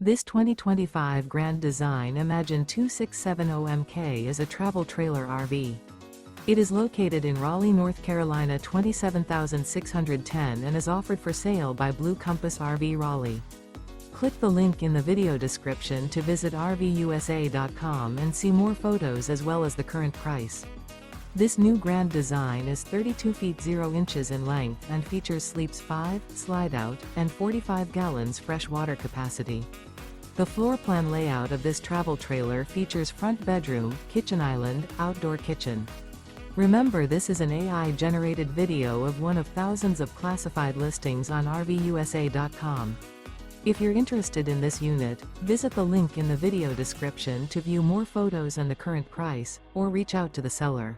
This 2025 Grand Design Imagine 2670MK is a travel trailer RV. It is located in Raleigh, North Carolina 27610 and is offered for sale by Blue Compass RV Raleigh. Click the link in the video description to visit RVUSA.com and see more photos as well as the current price. This new Grand Design is 32 feet 0 inches in length and features sleeps 5, slide-out, and 45 gallons fresh water capacity. The floor plan layout of this travel trailer features front bedroom, kitchen island, outdoor kitchen. Remember, this is an AI-generated video of one of thousands of classified listings on RVUSA.com. If you're interested in this unit, visit the link in the video description to view more photos and the current price, or reach out to the seller.